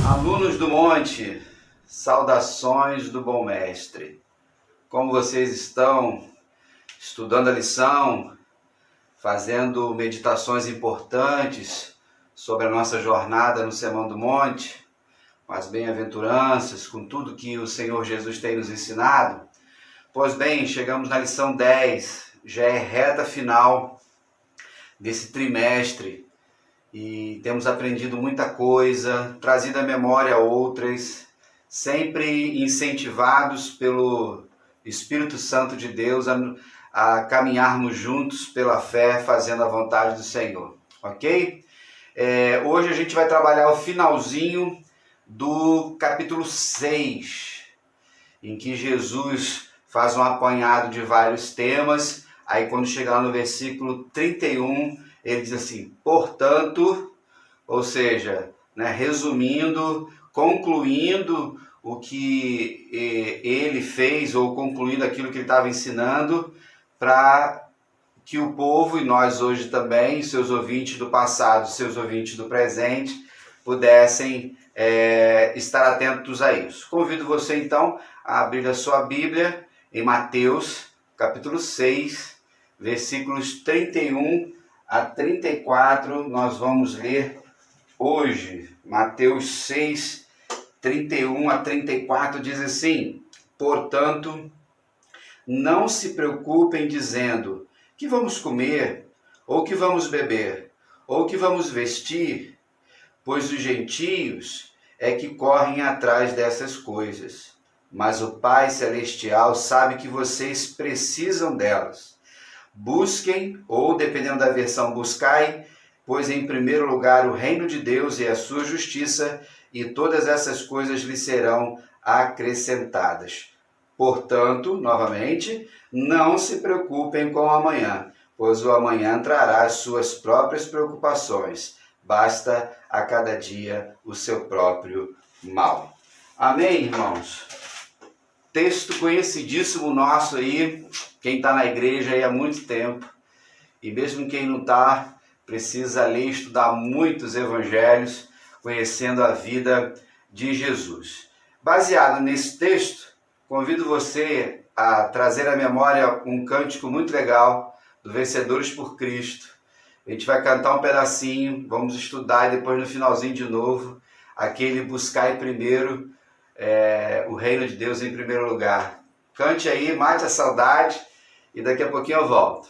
Alunos do Monte, saudações do Bom Mestre. Como vocês estão estudando a lição, fazendo meditações importantes sobre a nossa jornada no Sermão do Monte, com as bem-aventuranças, com tudo que o Senhor Jesus tem nos ensinado? Pois bem, chegamos na lição 10, já é reta final desse trimestre e temos aprendido muita coisa, trazido à memória outras, sempre incentivados pelo Espírito Santo de Deus a caminharmos juntos pela fé, fazendo a vontade do Senhor, ok? Hoje a gente vai trabalhar o finalzinho do capítulo 6, em que Jesus faz um apanhado de vários temas. Aí quando chegar lá no versículo 31, ele diz assim: portanto, ou seja, resumindo, concluindo o que ele fez, ou concluindo aquilo que ele estava ensinando, para que o povo, e nós hoje também, seus ouvintes do passado, seus ouvintes do presente, pudessem estar atentos a isso. Convido você então a abrir a sua Bíblia em Mateus, capítulo 6, versículos 31 a 34, nós vamos ler hoje. Mateus 6, 31 a 34 diz assim: portanto, não se preocupem dizendo: que vamos comer, ou que vamos beber, ou que vamos vestir, pois os gentios é que correm atrás dessas coisas. Mas o Pai Celestial sabe que vocês precisam delas. Busquem, ou dependendo da versão, buscai, pois em primeiro lugar o reino de Deus e a sua justiça, e todas essas coisas lhe serão acrescentadas. Portanto, novamente, não se preocupem com o amanhã, pois o amanhã trará as suas próprias preocupações. Basta a cada dia o seu próprio mal. Amém, irmãos? Texto conhecidíssimo nosso aí, quem está na igreja aí há muito tempo, e mesmo quem não está, precisa ler e estudar muitos evangelhos, conhecendo a vida de Jesus. Baseado nesse texto, convido você a trazer à memória um cântico muito legal do Vencedores por Cristo. A gente vai cantar um pedacinho, vamos estudar e depois no finalzinho de novo, aquele buscar primeiro o reino de Deus em primeiro lugar. Cante aí, mate a saudade e daqui a pouquinho eu volto.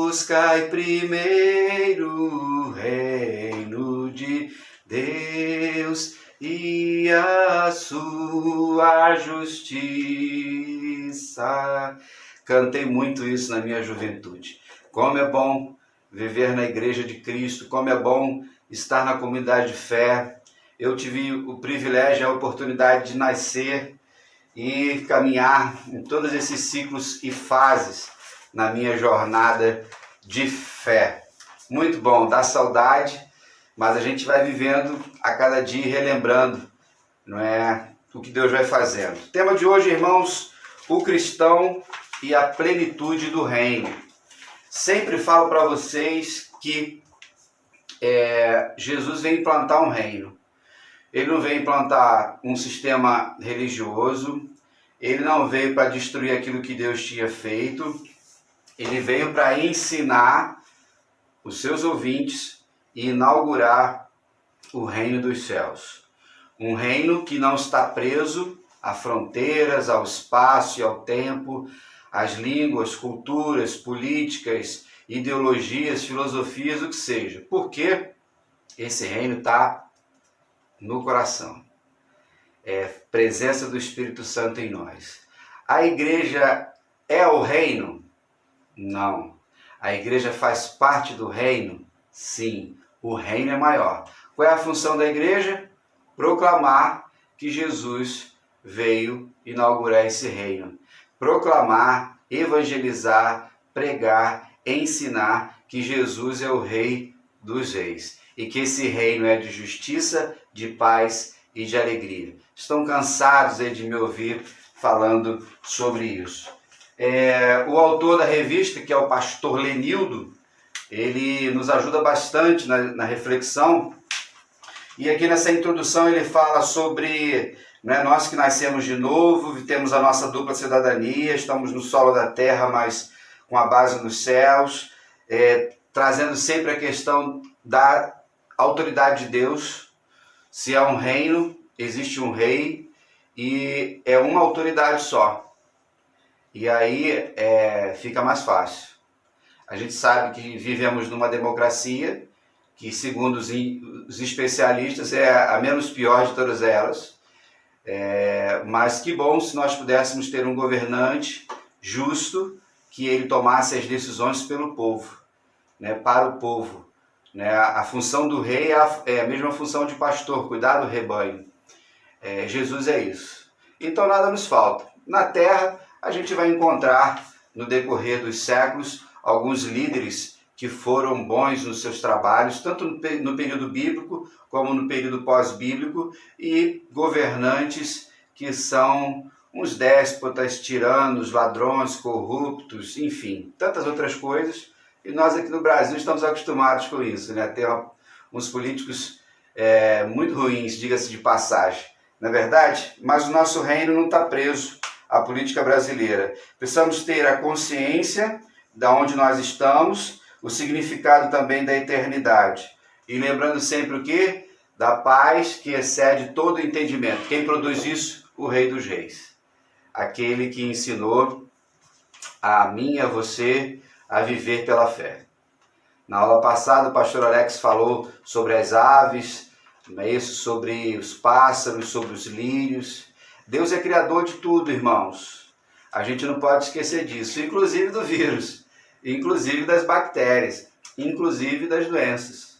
Buscai primeiro o reino de Deus e a sua justiça. Cantei muito isso na minha juventude. Como é bom viver na igreja de Cristo, como é bom estar na comunidade de fé. Eu tive o privilégio e a oportunidade de nascer e caminhar em todos esses ciclos e fases na minha jornada de fé. Muito bom, dá saudade, mas a gente vai vivendo a cada dia e relembrando, não é, o que Deus vai fazendo. O tema de hoje, irmãos, o cristão e a plenitude do reino. Sempre falo para vocês que Jesus veio implantar um reino. Ele não veio implantar um sistema religioso, ele não veio para destruir aquilo que Deus tinha feito, ele veio para ensinar os seus ouvintes e inaugurar o reino dos céus. Um reino que não está preso a fronteiras, ao espaço e ao tempo, às línguas, culturas, políticas, ideologias, filosofias, o que seja. Porque esse reino está no coração. É presença do Espírito Santo em nós. A igreja é o reino? Não. A igreja faz parte do reino? Sim. O reino é maior. Qual é a função da igreja? Proclamar que Jesus veio inaugurar esse reino. Proclamar, evangelizar, pregar, ensinar que Jesus é o Rei dos Reis. E que esse reino é de justiça, de paz e de alegria. Estão cansados aí de me ouvir falando sobre isso. O autor da revista, que é o pastor Lenildo, ele nos ajuda bastante na reflexão. E aqui nessa introdução ele fala sobre nós que nascemos de novo, temos a nossa dupla cidadania, estamos no solo da terra, mas com a base nos céus, trazendo sempre a questão da autoridade de Deus. Se é um reino, existe um rei e é uma autoridade só. E aí fica mais fácil. A gente sabe que vivemos numa democracia que, segundo os especialistas, é a menos pior de todas elas. Mas que bom se nós pudéssemos ter um governante justo, que ele tomasse as decisões pelo povo, para o povo. A função do rei é a mesma função de pastor, cuidar do rebanho. Jesus é isso. Então nada nos falta. Na terra a gente vai encontrar no decorrer dos séculos alguns líderes que foram bons nos seus trabalhos, tanto no período bíblico como no período pós-bíblico, e governantes que são uns déspotas, tiranos, ladrões, corruptos, enfim, tantas outras coisas. E nós aqui no Brasil estamos acostumados com isso, ter uns políticos muito ruins, diga-se de passagem, não é verdade? Mas o nosso reino não está preso à política brasileira. Precisamos ter a consciência de onde nós estamos, o significado também da eternidade. E lembrando sempre o quê? Da paz que excede todo entendimento. Quem produz isso? O Rei dos Reis. Aquele que ensinou a mim e a você a viver pela fé. Na aula passada o pastor Alex falou sobre as aves, sobre os pássaros, sobre os lírios. Deus é criador de tudo, irmãos. A gente não pode esquecer disso, inclusive do vírus, inclusive das bactérias, inclusive das doenças.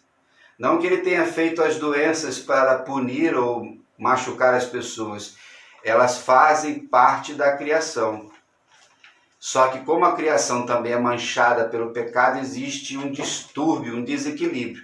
Não que ele tenha feito as doenças para punir ou machucar as pessoas. Elas fazem parte da criação. Só que como a criação também é manchada pelo pecado, existe um distúrbio, um desequilíbrio.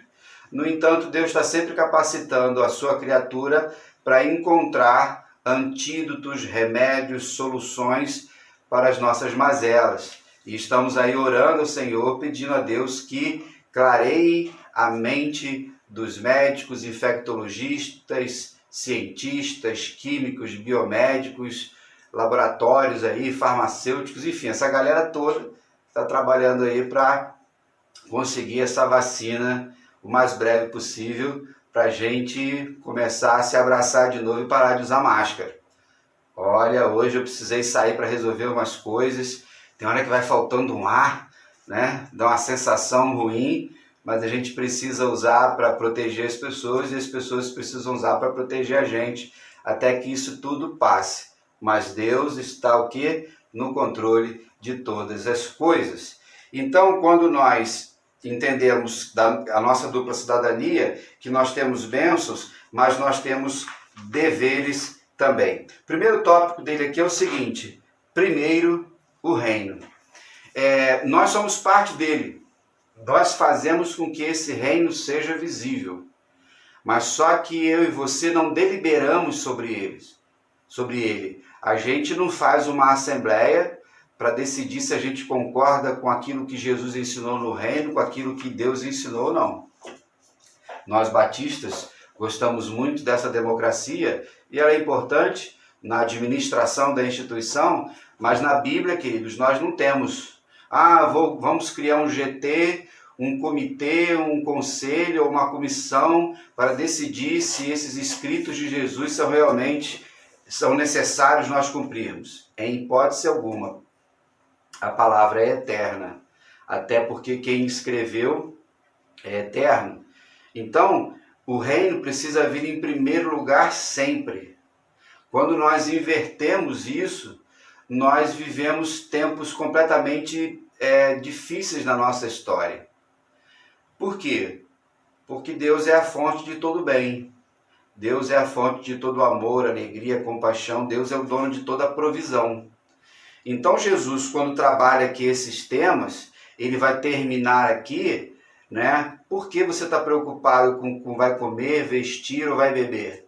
No entanto, Deus está sempre capacitando a sua criatura para encontrar antídotos, remédios, soluções para as nossas mazelas. E estamos aí orando ao Senhor, pedindo a Deus que clareie a mente dos médicos, infectologistas, cientistas, químicos, biomédicos, laboratórios aí, farmacêuticos, enfim, essa galera toda está trabalhando aí para conseguir essa vacina o mais breve possível, para a gente começar a se abraçar de novo e parar de usar máscara. Olha, hoje eu precisei sair para resolver umas coisas, tem hora que vai faltando um ar, dá uma sensação ruim, mas a gente precisa usar para proteger as pessoas e as pessoas precisam usar para proteger a gente, até que isso tudo passe. Mas Deus está o quê? No controle de todas as coisas. Então, quando nós entendemos a nossa dupla cidadania, que nós temos bênçãos, mas nós temos deveres também. O primeiro tópico dele aqui é o seguinte: primeiro, o reino. Nós somos parte dele. nós fazemos com que esse reino seja visível. Mas só que eu e você não deliberamos sobre ele. A gente não faz uma assembleia para decidir se a gente concorda com aquilo que Jesus ensinou no reino, com aquilo que Deus ensinou ou não. Nós batistas gostamos muito dessa democracia e ela é importante na administração da instituição, mas na Bíblia, queridos, nós não temos. Vamos criar um GT, um comitê, um conselho ou uma comissão para decidir se esses escritos de Jesus são necessários nós cumprirmos. Em hipótese alguma. A palavra é eterna, até porque quem escreveu é eterno. Então, o reino precisa vir em primeiro lugar sempre. Quando nós invertemos isso, nós vivemos tempos completamente difíceis na nossa história. Por quê? Porque Deus é a fonte de todo bem. Deus é a fonte de todo amor, alegria, compaixão. Deus é o dono de toda provisão. Então Jesus, quando trabalha aqui esses temas, ele vai terminar aqui, né? Por que você está preocupado com vai comer, vestir ou vai beber?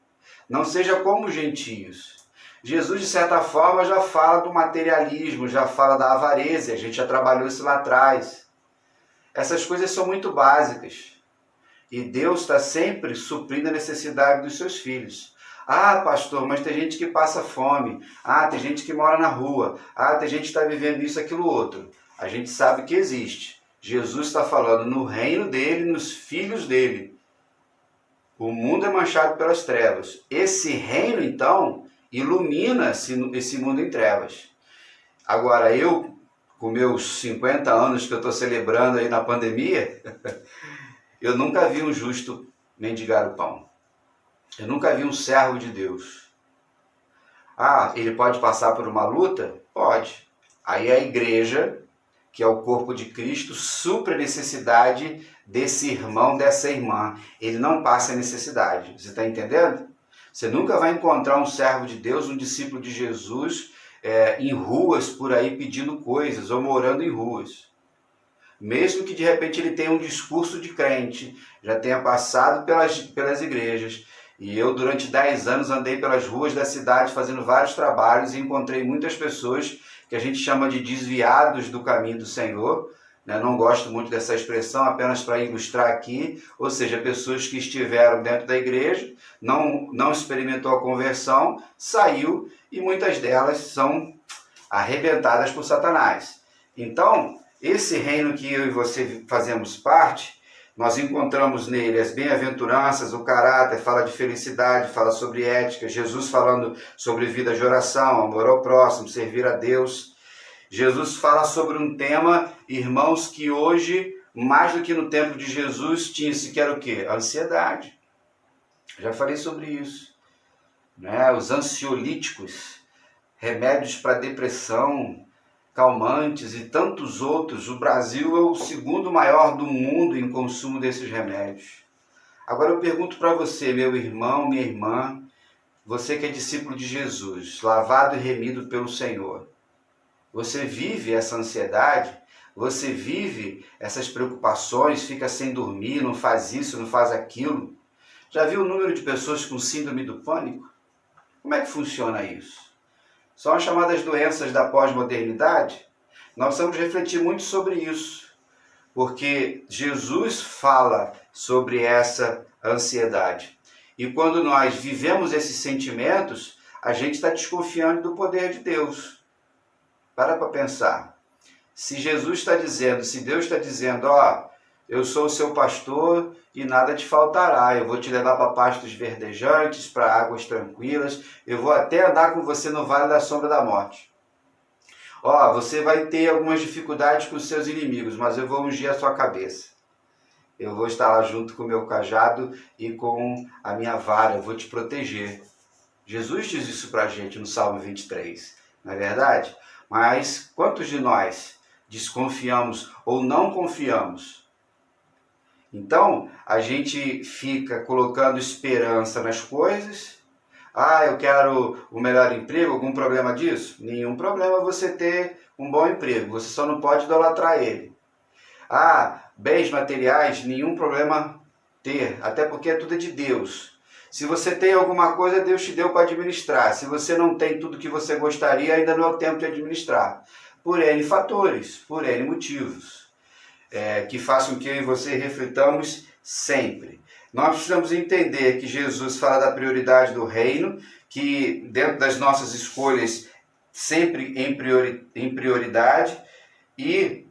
Não seja como os gentios. Jesus, de certa forma, já fala do materialismo, já fala da avareza, a gente já trabalhou isso lá atrás. Essas coisas são muito básicas. E Deus está sempre suprindo a necessidade dos seus filhos. Pastor, mas tem gente que passa fome. Tem gente que mora na rua. Tem gente que está vivendo isso, aquilo, outro. A gente sabe que existe. Jesus está falando no reino dele, nos filhos dele. O mundo é manchado pelas trevas. Esse reino, então, ilumina esse mundo em trevas. Agora, eu, com meus 50 anos que eu estou celebrando aí na pandemia, eu nunca vi um justo mendigar o pão. Eu nunca vi um servo de Deus. Ele pode passar por uma luta? Pode. Aí a igreja, que é o corpo de Cristo, supre a necessidade desse irmão, dessa irmã. Ele não passa necessidade. Você está entendendo? Você nunca vai encontrar um servo de Deus, um discípulo de Jesus, em ruas por aí pedindo coisas ou morando em ruas. Mesmo que de repente ele tenha um discurso de crente, já tenha passado pelas igrejas. E eu durante 10 anos andei pelas ruas da cidade fazendo vários trabalhos e encontrei muitas pessoas que a gente chama de desviados do caminho do Senhor. Não gosto muito dessa expressão, apenas para ilustrar aqui. Ou seja, pessoas que estiveram dentro da igreja, não experimentou a conversão, saiu e muitas delas são arrebentadas por Satanás. Então, esse reino que eu e você fazemos parte, nós encontramos nele as bem-aventuranças, o caráter, fala de felicidade, fala sobre ética, Jesus falando sobre vida de oração, amor ao próximo, servir a Deus. Jesus fala sobre um tema, irmãos, que hoje, mais do que no tempo de Jesus, tinha-se que era o quê? A ansiedade. Já falei sobre isso. Os ansiolíticos, remédios para depressão, calmantes e tantos outros. O Brasil é o segundo maior do mundo em consumo desses remédios. Agora eu pergunto para você, meu irmão, minha irmã, você que é discípulo de Jesus, lavado e remido pelo Senhor, você vive essa ansiedade? Você vive essas preocupações, fica sem dormir, não faz isso, não faz aquilo? Já viu o número de pessoas com síndrome do pânico? Como é que funciona isso? São as chamadas doenças da pós-modernidade. Nós precisamos refletir muito sobre isso, porque Jesus fala sobre essa ansiedade. E quando nós vivemos esses sentimentos, a gente está desconfiando do poder de Deus. Para pensar. Se Jesus está dizendo, se Deus está dizendo, eu sou o seu pastor e nada te faltará. Eu vou te levar para pastos verdejantes, para águas tranquilas. Eu vou até andar com você no vale da sombra da morte. Você vai ter algumas dificuldades com os seus inimigos, mas eu vou ungir a sua cabeça. Eu vou estar lá junto com o meu cajado e com a minha vara. Eu vou te proteger. Jesus diz isso para a gente no Salmo 23. Não é verdade? Mas quantos de nós desconfiamos ou não confiamos? Então, a gente fica colocando esperança nas coisas. Eu quero o melhor emprego, algum problema disso? Nenhum problema você ter um bom emprego, você só não pode idolatrar ele. Bens materiais, nenhum problema ter, até porque tudo é de Deus. Se você tem alguma coisa, Deus te deu para administrar. Se você não tem tudo que você gostaria, ainda não é o tempo de administrar. Por N fatores, por N motivos, que façam que eu e você reflitamos sempre. Nós precisamos entender que Jesus fala da prioridade do reino, que dentro das nossas escolhas, sempre em prioridade, e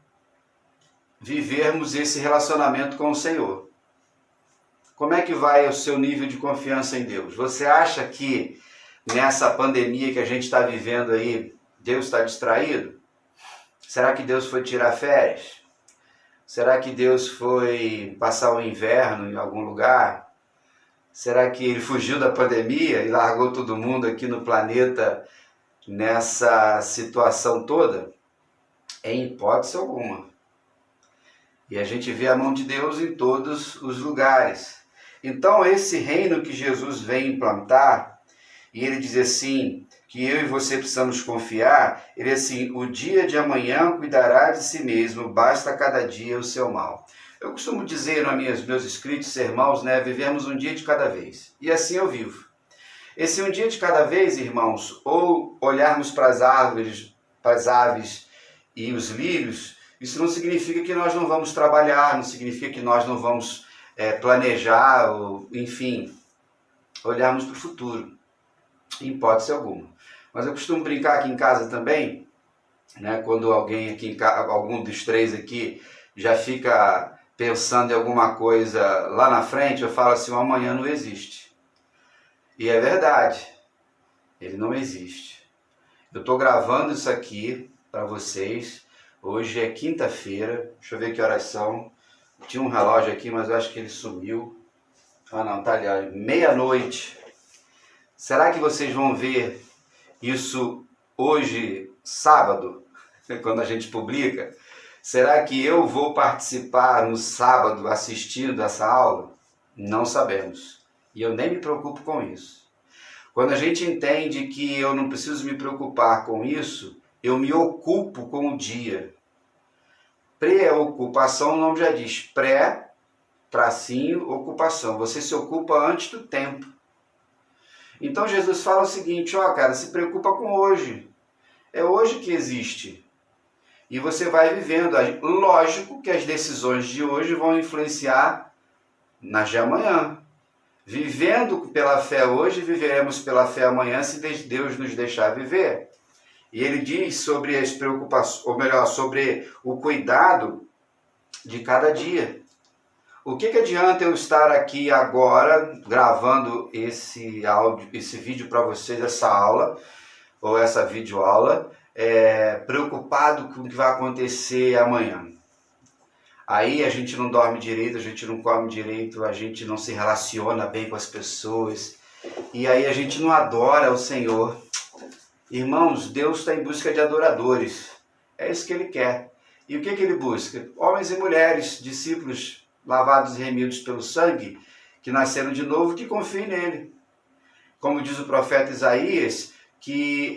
vivermos esse relacionamento com o Senhor. Como é que vai o seu nível de confiança em Deus? Você acha que nessa pandemia que a gente está vivendo aí, Deus está distraído? Será que Deus foi tirar férias? Será que Deus foi passar o inverno em algum lugar? Será que ele fugiu da pandemia e largou todo mundo aqui no planeta nessa situação toda? Em hipótese alguma. E a gente vê a mão de Deus em todos os lugares. Então esse reino que Jesus vem implantar, e ele diz assim, que eu e você precisamos confiar, ele diz assim, o dia de amanhã cuidará de si mesmo, basta cada dia o seu mal. Eu costumo dizer nos meus escritos, sermãos, vivemos um dia de cada vez. E assim eu vivo. Esse um dia de cada vez, irmãos, ou olharmos para as árvores, para as aves e os lírios, isso não significa que nós não vamos trabalhar, não significa que nós não vamos planejar, ou, enfim, olharmos para o futuro, em hipótese alguma. Mas eu costumo brincar aqui em casa também, quando alguém aqui em casa, algum dos três aqui, já fica pensando em alguma coisa lá na frente, eu falo assim, o amanhã não existe. E é verdade, ele não existe. Eu estou gravando isso aqui para vocês. Hoje é quinta-feira, deixa eu ver que horas são. Tinha um relógio aqui, mas eu acho que ele sumiu. Não, tá ali, meia-noite. Será que vocês vão ver isso hoje, sábado, quando a gente publica? Será que eu vou participar no sábado assistindo essa aula? Não sabemos. E eu nem me preocupo com isso. Quando a gente entende que eu não preciso me preocupar com isso, eu me ocupo com o dia. Preocupação, o nome já diz. Pré, tracinho, ocupação. Você se ocupa antes do tempo. Então Jesus fala o seguinte, se preocupa com hoje. É hoje que existe. E você vai vivendo. Lógico que as decisões de hoje vão influenciar nas de amanhã. Vivendo pela fé hoje, viveremos pela fé amanhã, se Deus nos deixar viver. E ele diz sobre as preocupações, ou melhor, sobre o cuidado de cada dia. O que adianta eu estar aqui agora gravando esse áudio, esse vídeo para vocês, essa aula, ou essa videoaula, preocupado com o que vai acontecer amanhã? Aí a gente não dorme direito, a gente não come direito, a gente não se relaciona bem com as pessoas, e aí a gente não adora o Senhor. Irmãos, Deus está em busca de adoradores. É isso que Ele quer. E o que Ele busca? Homens e mulheres, discípulos lavados e remidos pelo sangue, que nasceram de novo, que confiem nele. Como diz o profeta Isaías, que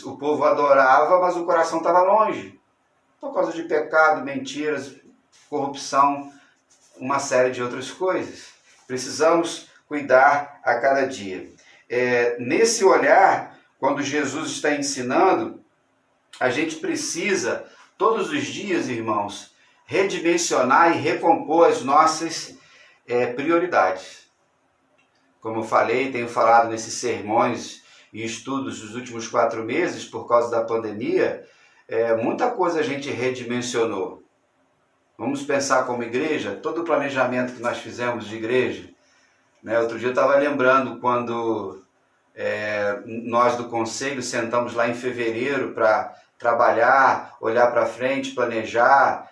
o povo adorava, mas o coração estava longe. Por causa de pecado, mentiras, corrupção, uma série de outras coisas. Precisamos cuidar a cada dia. Nesse olhar, quando Jesus está ensinando, a gente precisa, todos os dias, irmãos, redimensionar e recompor as nossas prioridades. Como eu falei, tenho falado nesses sermões e estudos dos últimos 4 meses, por causa da pandemia, muita coisa a gente redimensionou. Vamos pensar como igreja, todo o planejamento que nós fizemos de igreja. Outro dia eu estava lembrando quando nós do conselho sentamos lá em fevereiro para trabalhar, olhar para frente, planejar,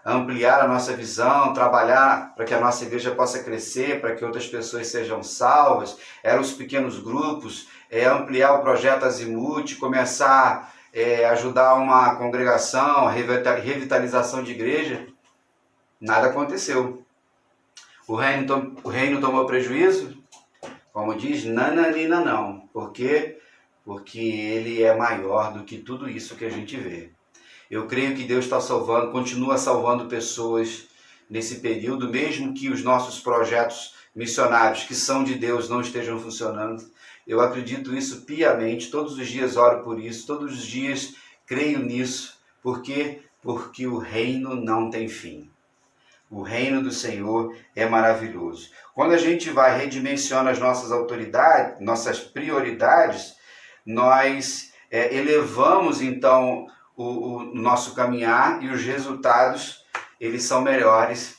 ampliar a nossa visão, trabalhar para que a nossa igreja possa crescer, para que outras pessoas sejam salvas. Eram os pequenos grupos, ampliar o projeto Azimuth, começar a ajudar uma congregação, a revitalização de igreja. Nada aconteceu. O reino tomou prejuízo? Como diz, nananina não. Por quê? Porque ele é maior do que tudo isso que a gente vê. Eu creio que Deus está salvando, continua salvando pessoas nesse período, mesmo que os nossos projetos missionários, que são de Deus, não estejam funcionando. Eu acredito isso piamente, todos os dias oro por isso, todos os dias creio nisso. Por quê? Porque o reino não tem fim. O reino do Senhor é maravilhoso. Quando a gente vai redimensionar as nossas autoridades, nossas prioridades, nós elevamos então o nosso caminhar e os resultados, eles são melhores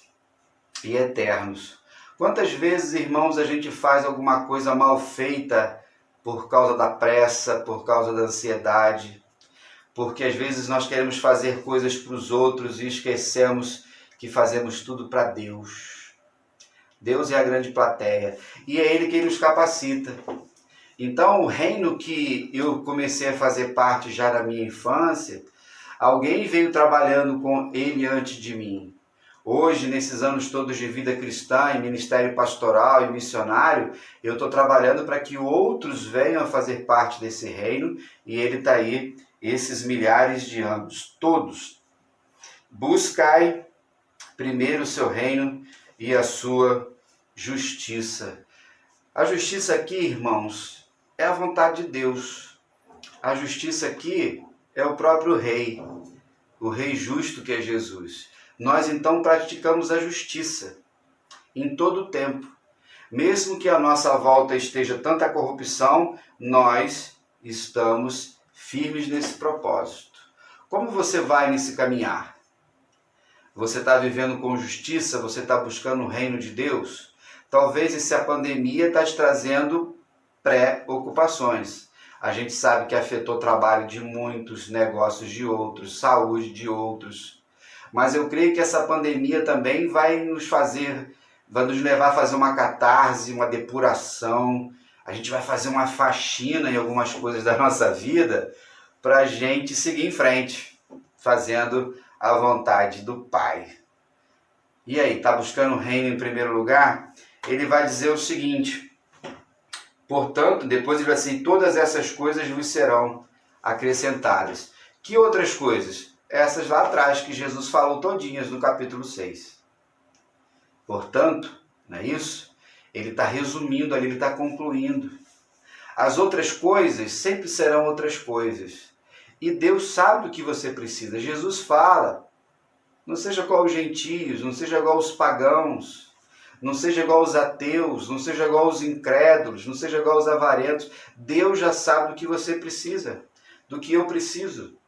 e eternos. Quantas vezes, irmãos, a gente faz alguma coisa mal feita por causa da pressa, por causa da ansiedade, porque às vezes nós queremos fazer coisas para os outros e esquecemos que fazemos tudo para Deus. Deus é a grande plateia e é Ele quem nos capacita. Então, o reino que eu comecei a fazer parte já da minha infância, alguém veio trabalhando com ele antes de mim. Hoje, nesses anos todos de vida cristã, em ministério pastoral e missionário, eu estou trabalhando para que outros venham a fazer parte desse reino, e ele está aí, esses milhares de anos, todos. Buscai primeiro o seu reino e a sua justiça. A justiça aqui, irmãos, é a vontade de Deus. A justiça aqui é o próprio Rei, o Rei justo que é Jesus. Nós então praticamos a justiça em todo o tempo. Mesmo que à nossa volta esteja tanta corrupção, nós estamos firmes nesse propósito. Como você vai nesse caminhar? Você está vivendo com justiça? Você está buscando o reino de Deus? Talvez essa pandemia está te trazendo preocupações. A gente sabe que afetou o trabalho de muitos, negócios de outros, saúde de outros. Mas eu creio que essa pandemia também vai nos levar a fazer uma catarse, uma depuração. A gente vai fazer uma faxina em algumas coisas da nossa vida para a gente seguir em frente, fazendo a vontade do Pai. E aí, está buscando o reino em primeiro lugar? Ele vai dizer o seguinte: portanto, depois ele vai dizer, todas essas coisas vos serão acrescentadas. Que outras coisas? Essas lá atrás que Jesus falou todinhas no capítulo 6. Portanto, não é isso? Ele está resumindo ali, ele está concluindo. As outras coisas sempre serão outras coisas. E Deus sabe do que você precisa. Jesus fala, não seja igual aos gentios, não seja igual aos pagãos, não seja igual aos ateus, não seja igual aos incrédulos, não seja igual aos avarentos. Deus já sabe do que você precisa, do que eu preciso.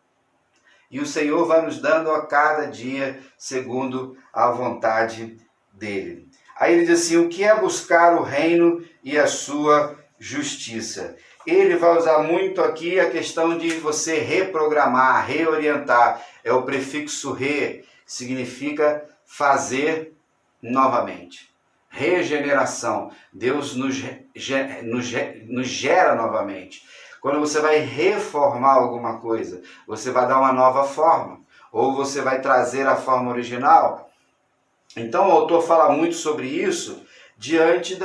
E o Senhor vai nos dando a cada dia segundo a vontade dele. Aí ele diz assim, o que é buscar o reino e a sua justiça? Ele vai usar muito aqui a questão de você reprogramar, reorientar. É o prefixo re, que significa fazer novamente. Regeneração. Deus nos gera novamente. Quando você vai reformar alguma coisa, você vai dar uma nova forma, ou você vai trazer a forma original. Então o autor fala muito sobre isso diante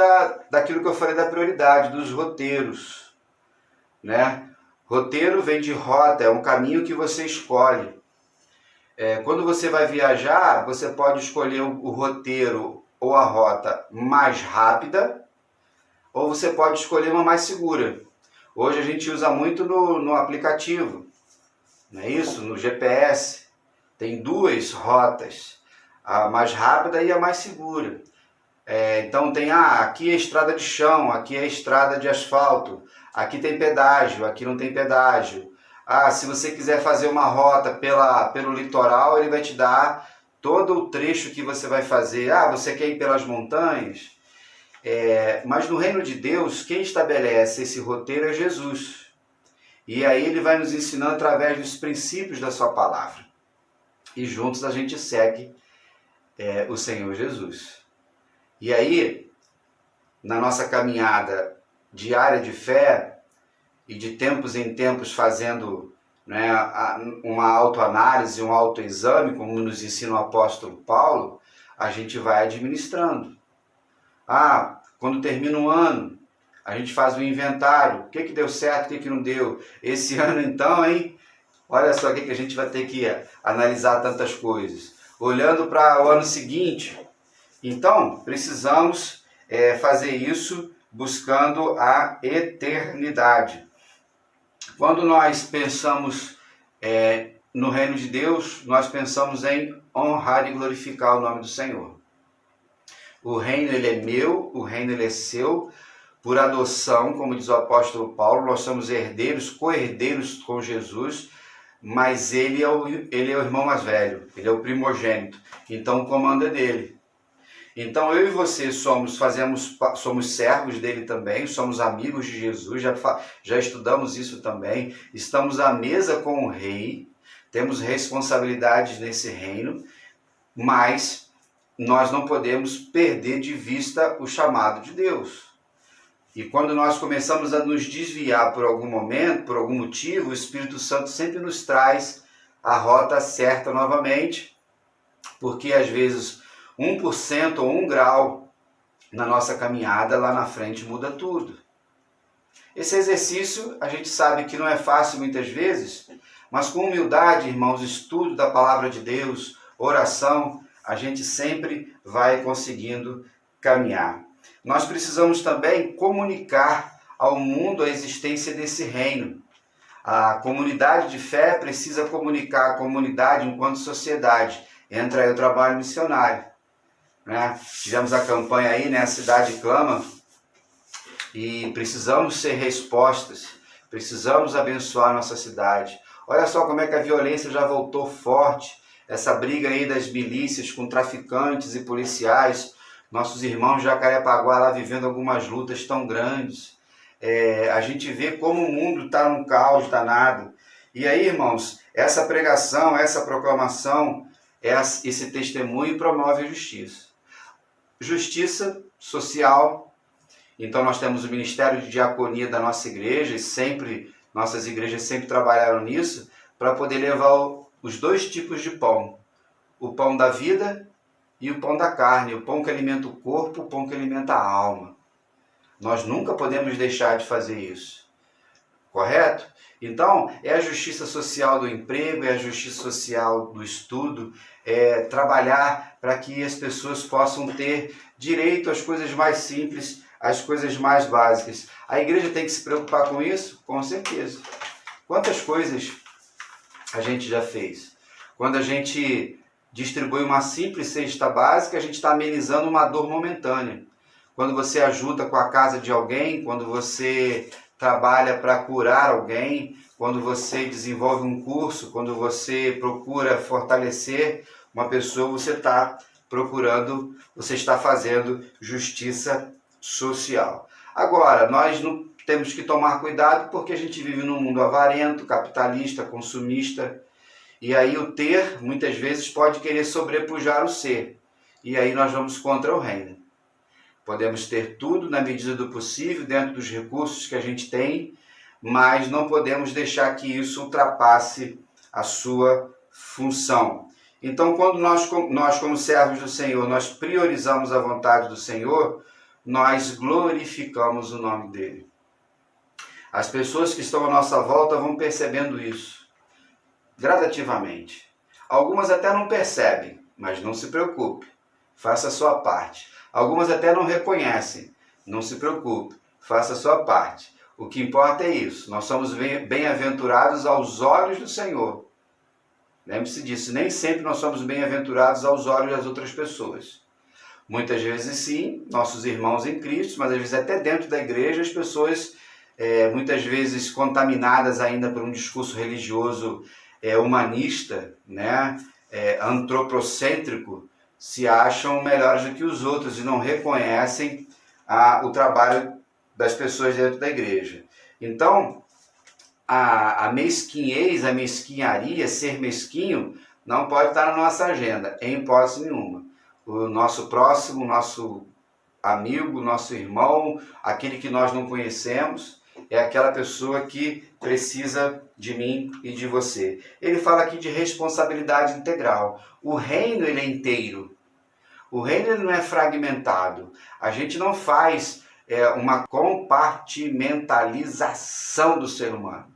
daquilo que eu falei da prioridade, dos roteiros. Né? Roteiro vem de rota, é um caminho que você escolhe. Quando você vai viajar, você pode escolher o roteiro ou a rota mais rápida, ou você pode escolher uma mais segura. Hoje a gente usa muito no aplicativo, não é isso? No GPS. Tem duas rotas, a mais rápida e a mais segura. Então tem, aqui é estrada de chão, aqui é estrada de asfalto, aqui tem pedágio, aqui não tem pedágio. Se você quiser fazer uma rota pelo litoral, ele vai te dar todo o trecho que você vai fazer. Você quer ir pelas montanhas? Mas no reino de Deus, quem estabelece esse roteiro é Jesus. E aí ele vai nos ensinando através dos princípios da sua palavra. E juntos a gente segue o Senhor Jesus. E aí, na nossa caminhada diária de fé, e de tempos em tempos fazendo uma autoanálise, um autoexame, como nos ensina o apóstolo Paulo, a gente vai administrando. Quando termina um ano, a gente faz um inventário. O que deu certo, o que não deu. Esse ano então, Olha só o que a gente vai ter que analisar tantas coisas. Olhando para o ano seguinte, então precisamos fazer isso buscando a eternidade. Quando nós pensamos no reino de Deus, nós pensamos em honrar e glorificar o nome do Senhor. O reino ele é meu, o reino ele é seu, por adoção, como diz o apóstolo Paulo, nós somos herdeiros, co-herdeiros com Jesus, mas ele é o irmão mais velho, ele é o primogênito, então o comando é dele. Então eu e você somos servos dele também, somos amigos de Jesus, já estudamos isso também, estamos à mesa com o rei, temos responsabilidades nesse reino, mas nós não podemos perder de vista o chamado de Deus. E quando nós começamos a nos desviar por algum momento, por algum motivo, o Espírito Santo sempre nos traz a rota certa novamente, porque às vezes 1% ou 1 grau na nossa caminhada lá na frente muda tudo. Esse exercício a gente sabe que não é fácil muitas vezes, mas com humildade, irmãos, estudo da palavra de Deus, oração, a gente sempre vai conseguindo caminhar. Nós precisamos também comunicar ao mundo a existência desse reino. A comunidade de fé precisa comunicar a comunidade enquanto sociedade. Entra aí o trabalho missionário. Né? Tivemos a campanha aí, né? A cidade clama, e precisamos ser respostas, precisamos abençoar nossa cidade. Olha só como é que a violência já voltou forte, essa briga aí das milícias com traficantes e policiais, nossos irmãos de Jacarepaguá lá vivendo algumas lutas tão grandes. A gente vê como o mundo está num caos danado. E aí, irmãos, essa pregação, essa proclamação, esse testemunho promove a justiça. Justiça social. Então nós temos o Ministério de Diaconia da nossa igreja, e nossas igrejas sempre trabalharam nisso, para poder levar os dois tipos de pão. O pão da vida e o pão da carne, o pão que alimenta o corpo, o pão que alimenta a alma. Nós nunca podemos deixar de fazer isso. Correto? Então, é a justiça social do emprego, é a justiça social do estudo, é trabalhar para que as pessoas possam ter direito às coisas mais simples, às coisas mais básicas. A igreja tem que se preocupar com isso? Com certeza. Quantas coisas a gente já fez? Quando a gente distribui uma simples cesta básica, a gente está amenizando uma dor momentânea. Quando você ajuda com a casa de alguém, quando você trabalha para curar alguém, quando você desenvolve um curso, quando você procura fortalecer uma pessoa, você está fazendo justiça social. Agora, nós não temos que tomar cuidado porque a gente vive num mundo avarento, capitalista, consumista, e aí o ter, muitas vezes, pode querer sobrepujar o ser. E aí nós vamos contra o reino. Podemos ter tudo na medida do possível, dentro dos recursos que a gente tem, mas não podemos deixar que isso ultrapasse a sua função. Então, quando nós como servos do Senhor, nós priorizamos a vontade do Senhor, nós glorificamos o nome dele. As pessoas que estão à nossa volta vão percebendo isso gradativamente. Algumas até não percebem, mas não se preocupe, faça a sua parte. Algumas até não reconhecem, não se preocupe, faça a sua parte. O que importa é isso, nós somos bem-aventurados aos olhos do Senhor. Lembre-se disso, nem sempre nós somos bem-aventurados aos olhos das outras pessoas. Muitas vezes sim, nossos irmãos em Cristo, mas às vezes até dentro da igreja as pessoas, muitas vezes contaminadas ainda por um discurso religioso humanista, né? Antropocêntrico, se acham melhores do que os outros e não reconhecem o trabalho das pessoas dentro da igreja. Então, a mesquinhez, a mesquinharia, ser mesquinho, não pode estar na nossa agenda, em hipótese nenhuma. O nosso próximo, nosso amigo, nosso irmão, aquele que nós não conhecemos, é aquela pessoa que precisa de mim e de você. Ele fala aqui de responsabilidade integral. O reino, ele é inteiro. O reino, ele não é fragmentado. A gente não faz uma compartimentalização do ser humano.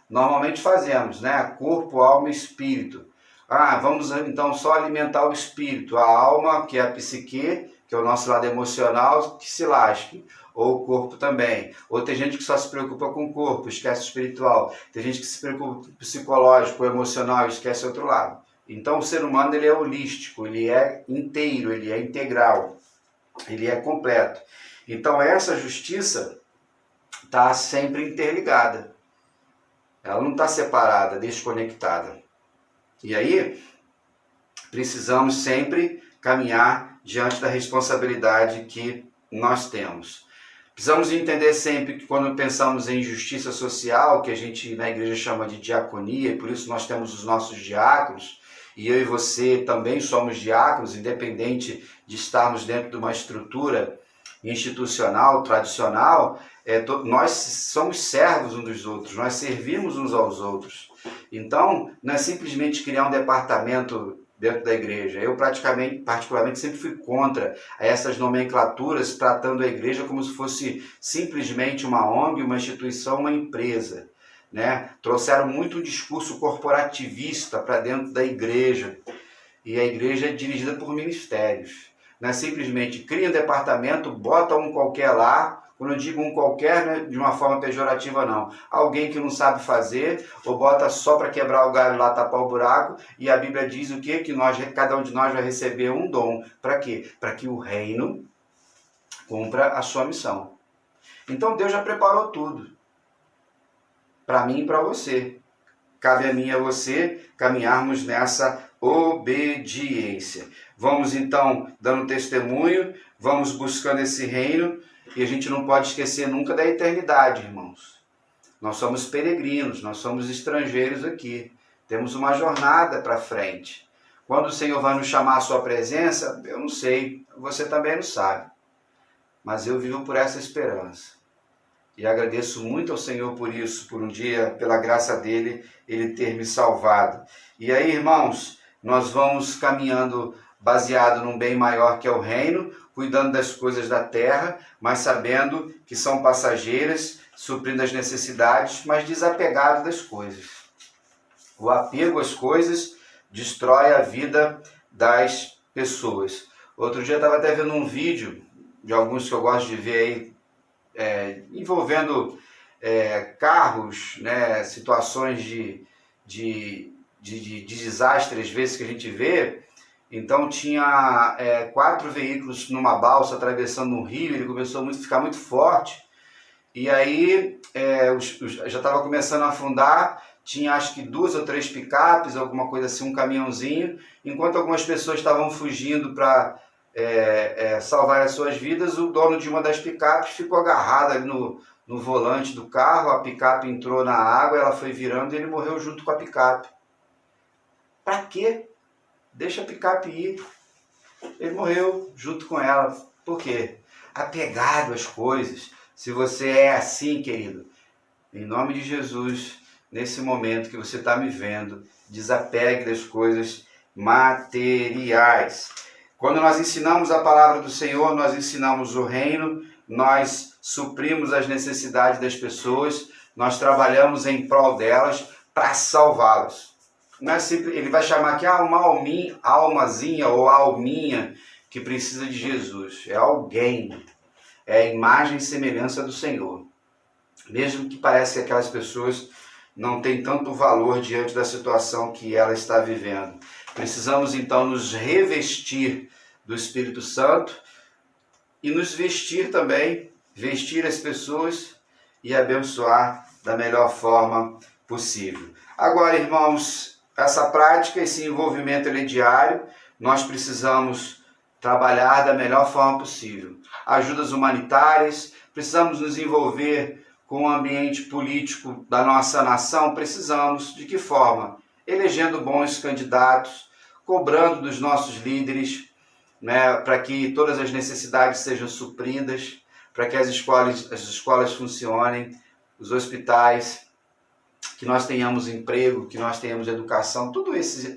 normalmente fazemos, né? Corpo, alma e espírito. Vamos então só alimentar o espírito, a alma, que é a psique, que é o nosso lado emocional, que se lasque. Ou o corpo também. Ou tem gente que só se preocupa com o corpo, esquece o espiritual. Tem gente que se preocupa com o psicológico, o emocional, esquece o outro lado. Então o ser humano ele é holístico, ele é inteiro, ele é integral, ele é completo. Então essa justiça está sempre interligada. Ela não está separada, desconectada. E aí, precisamos sempre caminhar diante da responsabilidade que nós temos. Precisamos entender sempre que quando pensamos em justiça social, que a gente na igreja chama de diaconia, e por isso nós temos os nossos diáconos, e eu e você também somos diáconos, independente de estarmos dentro de uma estrutura institucional, tradicional, nós somos servos uns dos outros, nós servimos uns aos outros. Então, não é simplesmente criar um departamento dentro da igreja. Eu particularmente sempre fui contra essas nomenclaturas, tratando a igreja como se fosse simplesmente uma ONG, uma instituição, uma empresa. Né? Trouxeram muito um discurso corporativista para dentro da igreja. E a igreja é dirigida por ministérios. Não é simplesmente cria um departamento, bota um qualquer lá. Quando eu digo um qualquer, não é de uma forma pejorativa, não. Alguém que não sabe fazer, ou bota só para quebrar o galho lá, tapar o buraco, e a Bíblia diz o quê? Que cada um de nós vai receber um dom. Para quê? Para que o reino cumpra a sua missão. Então Deus já preparou tudo. Para mim e para você. Cabe a mim e a você caminharmos nessa obediência. Vamos então dando testemunho, vamos buscando esse reino, e a gente não pode esquecer nunca da eternidade, irmãos. Nós somos peregrinos, nós somos estrangeiros aqui. Temos uma jornada para frente. Quando o Senhor vai nos chamar à sua presença, eu não sei, você também não sabe. Mas eu vivo por essa esperança. E agradeço muito ao Senhor por isso, por um dia, pela graça dele, ele ter me salvado. E aí, irmãos, nós vamos caminhando baseado num bem maior que é o reino, cuidando das coisas da terra, mas sabendo que são passageiras, suprindo as necessidades, mas desapegado das coisas. O apego às coisas destrói a vida das pessoas. Outro dia eu estava até vendo um vídeo de alguns que eu gosto de ver aí, envolvendo carros, né, situações de desastre, às vezes, que a gente vê. Então tinha 4 veículos numa balsa atravessando um rio, ele começou a ficar muito forte, e aí já estava começando a afundar, tinha acho que 2 ou 3 picapes, alguma coisa assim, um caminhãozinho, enquanto algumas pessoas estavam fugindo para salvar as suas vidas, o dono de uma das picapes ficou agarrado ali no volante do carro, a picape entrou na água, ela foi virando e ele morreu junto com a picape. Para quê? Deixa a picape ir. Ele morreu junto com ela. Por quê? Apegado às coisas. Se você é assim, querido, em nome de Jesus, nesse momento que você está me vendo, desapegue das coisas materiais. Quando nós ensinamos a palavra do Senhor, nós ensinamos o reino, nós suprimos as necessidades das pessoas, nós trabalhamos em prol delas para salvá-las. Não é simples, ele vai chamar aqui uma almazinha ou alminha que precisa de Jesus. É alguém, é a imagem e semelhança do Senhor. Mesmo que pareça que aquelas pessoas não têm tanto valor diante da situação que ela está vivendo. Precisamos então nos revestir do Espírito Santo e nos vestir também, vestir as pessoas e abençoar da melhor forma possível. Agora, irmãos, essa prática, esse envolvimento ele é diário, nós precisamos trabalhar da melhor forma possível. Ajudas humanitárias, precisamos nos envolver com o ambiente político da nossa nação, precisamos. De que forma? Elegendo bons candidatos, cobrando dos nossos líderes, né, para que todas as necessidades sejam supridas, para que as escolas funcionem, os hospitais, que nós tenhamos emprego, que nós tenhamos educação, tudo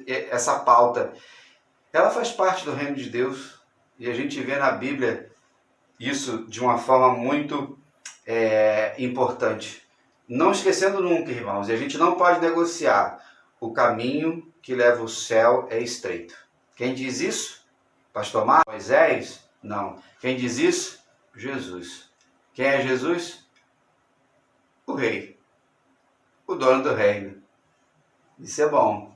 essa pauta, ela faz parte do reino de Deus, e a gente vê na Bíblia isso de uma forma muito importante. Não esquecendo nunca, irmãos, e a gente não pode negociar, o caminho que leva ao céu é estreito. Quem diz isso? Pastor Marcos? Moisés? Não. Quem diz isso? Jesus. Quem é Jesus? O rei. O dono do reino. Isso é bom.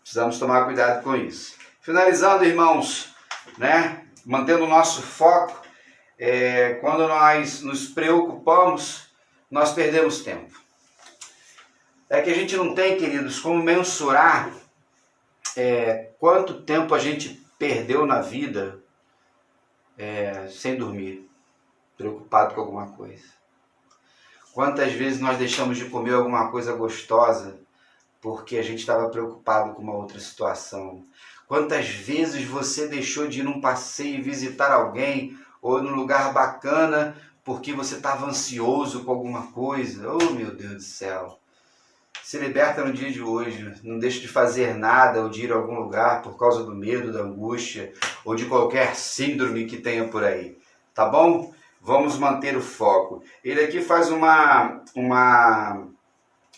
Precisamos tomar cuidado com isso. Finalizando, irmãos, né? Mantendo o nosso foco, quando nós nos preocupamos, nós perdemos tempo. É que a gente não tem, queridos, como mensurar quanto tempo a gente perdeu na vida sem dormir, preocupado com alguma coisa. Quantas vezes nós deixamos de comer alguma coisa gostosa porque a gente estava preocupado com uma outra situação. Quantas vezes você deixou de ir num passeio e visitar alguém ou num lugar bacana porque você estava ansioso com alguma coisa? Oh, meu Deus do céu! Se liberta no dia de hoje. Não deixe de fazer nada ou de ir a algum lugar por causa do medo, da angústia ou de qualquer síndrome que tenha por aí. Tá bom? Vamos manter o foco. Ele aqui faz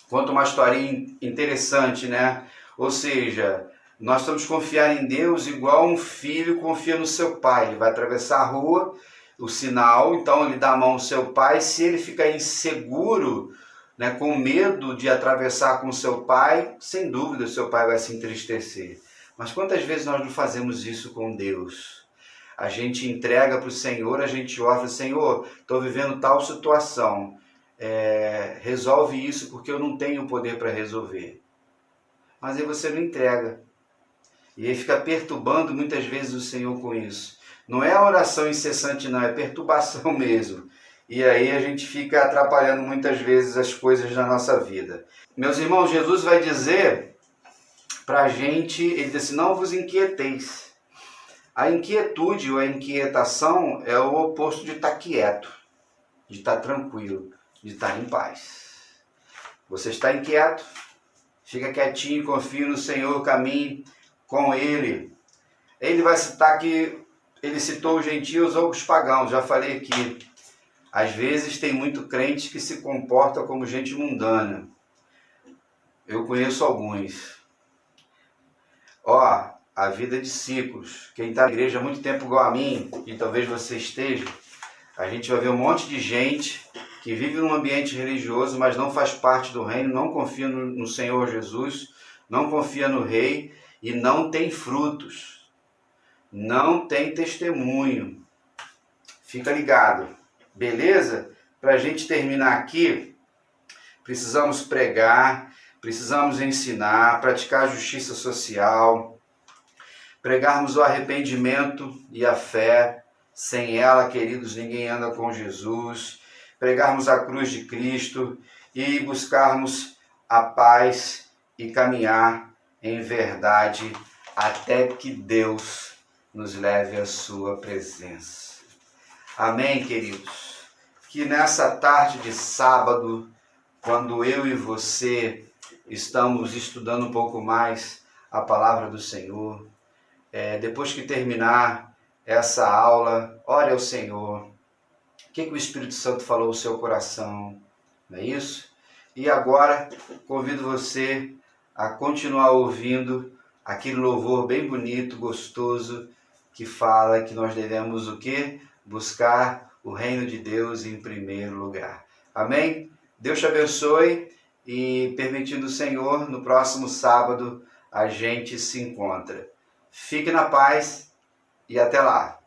conta uma historinha interessante, né? Ou seja, nós temos que confiar em Deus igual um filho confia no seu pai. Ele vai atravessar a rua, o sinal, então ele dá a mão ao seu pai. Se ele ficar inseguro, né, com medo de atravessar com o seu pai, sem dúvida o seu pai vai se entristecer. Mas quantas vezes nós não fazemos isso com Deus? A gente entrega para o Senhor, a gente ora, Senhor, estou vivendo tal situação. Resolve isso porque eu não tenho poder para resolver. Mas aí você não entrega. E aí fica perturbando muitas vezes o Senhor com isso. Não é a oração incessante não, é perturbação mesmo. E aí a gente fica atrapalhando muitas vezes as coisas na nossa vida. Meus irmãos, Jesus vai dizer para a gente, ele diz assim, não vos inquieteis. A inquietude ou a inquietação é o oposto de estar quieto, de estar tranquilo, de estar em paz. Você está inquieto, fica quietinho, confia no Senhor, caminhe com Ele. Ele vai citar que ele citou os gentios ou os pagãos, já falei aqui. Às vezes tem muito crente que se comporta como gente mundana. Eu conheço alguns. A vida é de ciclos. Quem está na igreja há muito tempo igual a mim, e talvez você esteja, a gente vai ver um monte de gente que vive num ambiente religioso, mas não faz parte do reino, não confia no Senhor Jesus, não confia no Rei e não tem frutos, não tem testemunho. Fica ligado, beleza? Para a gente terminar aqui, precisamos pregar, precisamos ensinar, praticar justiça social, pregarmos o arrependimento e a fé. Sem ela, queridos, ninguém anda com Jesus. Pregarmos a cruz de Cristo e buscarmos a paz e caminhar em verdade até que Deus nos leve à sua presença. Amém, queridos? Que nessa tarde de sábado, quando eu e você estamos estudando um pouco mais a palavra do Senhor, depois que terminar essa aula, ore ao Senhor. O que o Espírito Santo falou ao seu coração? Não é isso? E agora, convido você a continuar ouvindo aquele louvor bem bonito, gostoso, que fala que nós devemos o quê? Buscar o reino de Deus em primeiro lugar. Amém? Deus te abençoe e, permitindo o Senhor, no próximo sábado a gente se encontra. Fique na paz e até lá.